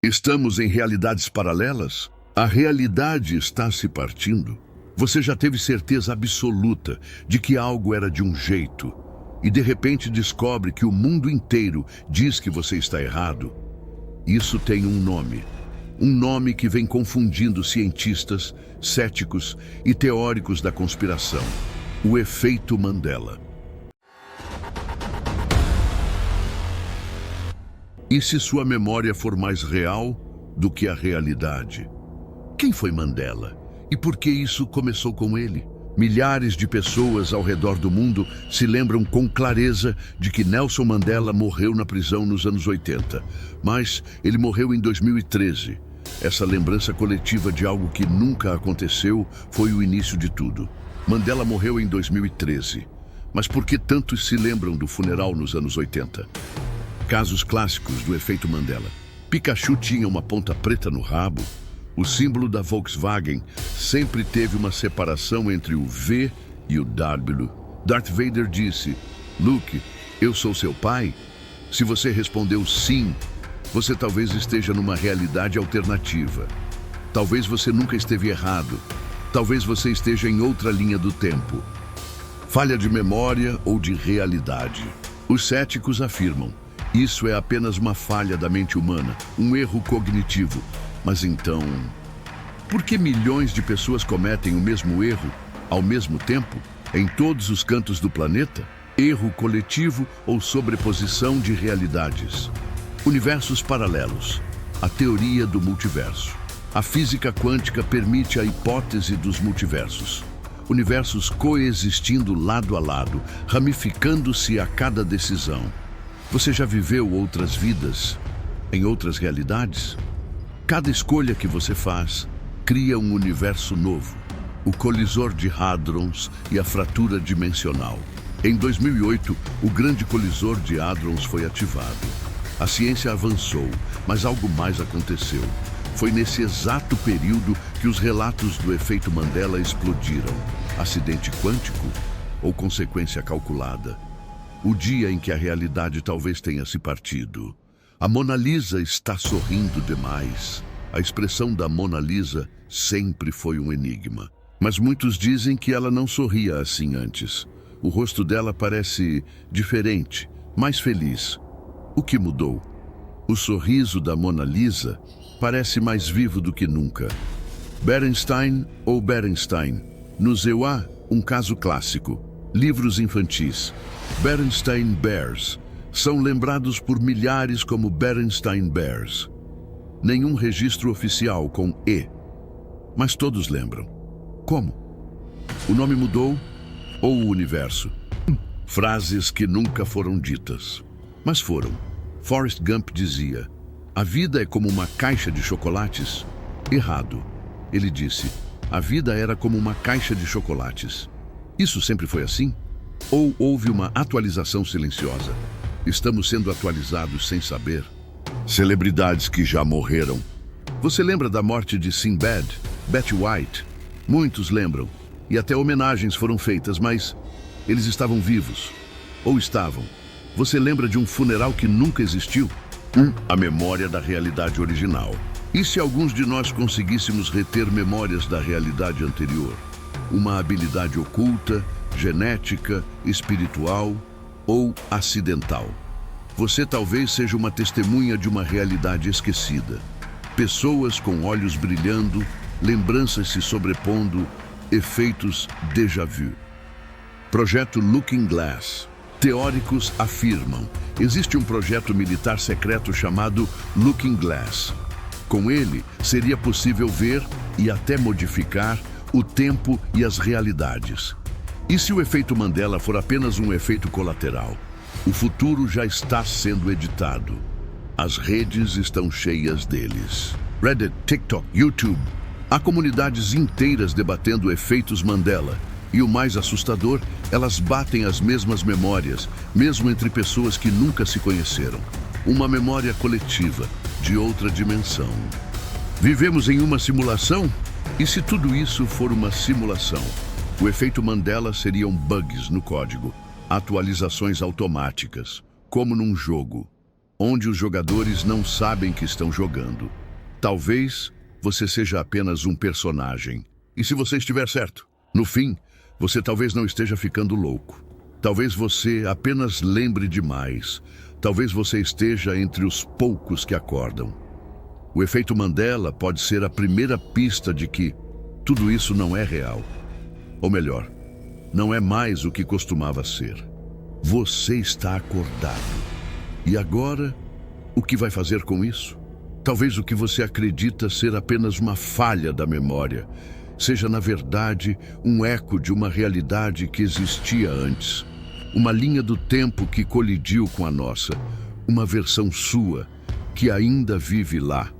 Estamos em realidades paralelas? A realidade está se partindo? Você já teve certeza absoluta de que algo era de um jeito e de repente descobre que o mundo inteiro diz que você está errado? Isso tem um nome que vem confundindo cientistas, céticos e teóricos da conspiração: o efeito Mandela. E se sua memória for mais real do que a realidade? Quem foi Mandela? E por que isso começou com ele? Milhares de pessoas ao redor do mundo se lembram com clareza de que Nelson Mandela morreu na prisão nos anos 80. Mas ele morreu em 2013. Essa lembrança coletiva de algo que nunca aconteceu foi o início de tudo. Mandela morreu em 2013. Mas por que tantos se lembram do funeral nos anos 80? Casos clássicos do efeito Mandela. Pikachu tinha uma ponta preta no rabo. O símbolo da Volkswagen sempre teve uma separação entre o V e o W. Darth Vader disse: "Luke, eu sou seu pai?" Se você respondeu sim, você talvez esteja numa realidade alternativa. Talvez você nunca esteve errado. Talvez você esteja em outra linha do tempo. Falha de memória ou de realidade. Os céticos afirmam: isso é apenas uma falha da mente humana, um erro cognitivo. Mas então, por que milhões de pessoas cometem o mesmo erro, ao mesmo tempo, em todos os cantos do planeta? Erro coletivo ou sobreposição de realidades? Universos paralelos. A teoria do multiverso. A física quântica permite a hipótese dos multiversos. Universos coexistindo lado a lado, ramificando-se a cada decisão. Você já viveu outras vidas em outras realidades? Cada escolha que você faz cria um universo novo. O colisor de hadrons e a fratura dimensional. Em 2008, o grande colisor de hadrons foi ativado. A ciência avançou, mas algo mais aconteceu. Foi nesse exato período que os relatos do efeito Mandela explodiram. Acidente quântico ou consequência calculada? O dia em que a realidade talvez tenha se partido. A Mona Lisa está sorrindo demais. A expressão da Mona Lisa sempre foi um enigma. Mas muitos dizem que ela não sorria assim antes. O rosto dela parece diferente, mais feliz. O que mudou? O sorriso da Mona Lisa parece mais vivo do que nunca. Berenstein ou Berenstein? No EUA, um caso clássico. Livros infantis. Berenstein Bears são lembrados por milhares como Berenstein Bears. Nenhum registro oficial com E, mas todos lembram. Como? O nome mudou ou o universo? Frases que nunca foram ditas, mas foram. Forrest Gump dizia: "A vida é como uma caixa de chocolates." Errado. Ele disse: "A vida era como uma caixa de chocolates." Isso sempre foi assim? Ou houve uma atualização silenciosa? Estamos sendo atualizados sem saber? Celebridades que já morreram. Você lembra da morte de Sinbad, Betty White? Muitos lembram. E até homenagens foram feitas, mas eles estavam vivos. Ou estavam. Você lembra de um funeral que nunca existiu? A memória da realidade original. E se alguns de nós conseguíssemos reter memórias da realidade anterior? Uma habilidade oculta, genética, espiritual ou acidental? Você talvez seja uma testemunha de uma realidade esquecida. Pessoas com olhos brilhando, lembranças se sobrepondo, efeitos déjà vu. Projeto Looking Glass. Teóricos afirmam: existe um projeto militar secreto chamado Looking Glass. Com ele, seria possível ver e até modificar o tempo e as realidades. E se o efeito Mandela for apenas um efeito colateral? O futuro já está sendo editado. As redes estão cheias deles. Reddit, TikTok, YouTube. Há comunidades inteiras debatendo efeitos Mandela. E o mais assustador, elas batem as mesmas memórias, mesmo entre pessoas que nunca se conheceram. Uma memória coletiva, de outra dimensão. Vivemos em uma simulação? E se tudo isso for uma simulação? O efeito Mandela seriam bugs no código, atualizações automáticas, como num jogo. onde os jogadores não sabem que estão jogando. Talvez você seja apenas um personagem. E se você estiver certo, no fim, você talvez não esteja ficando louco. Talvez você apenas lembre demais. Talvez você esteja entre os poucos que acordam. O efeito Mandela pode ser a primeira pista de que tudo isso não é real. Ou melhor, não é mais o que costumava ser. Você está acordado. E agora, o que vai fazer com isso? Talvez o que você acredita ser apenas uma falha da memória seja, na verdade, um eco de uma realidade que existia antes. Uma linha do tempo que colidiu com a nossa. Uma versão sua que ainda vive lá.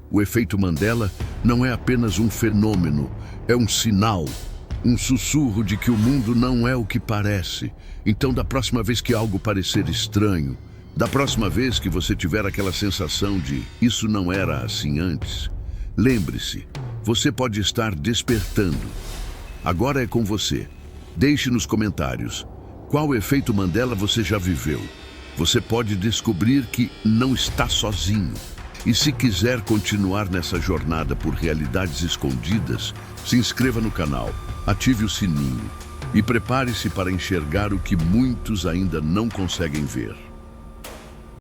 O efeito Mandela não é apenas um fenômeno, é um sinal. Um sussurro de que o mundo não é o que parece. Então, da próxima vez que algo parecer estranho, da próxima vez que você tiver aquela sensação de isso não era assim antes, lembre-se, você pode estar despertando. Agora é com você. Deixe nos comentários qual efeito Mandela você já viveu. Você pode descobrir que não está sozinho. E se quiser continuar nessa jornada por realidades escondidas, se inscreva no canal, ative o sininho e prepare-se para enxergar o que muitos ainda não conseguem ver.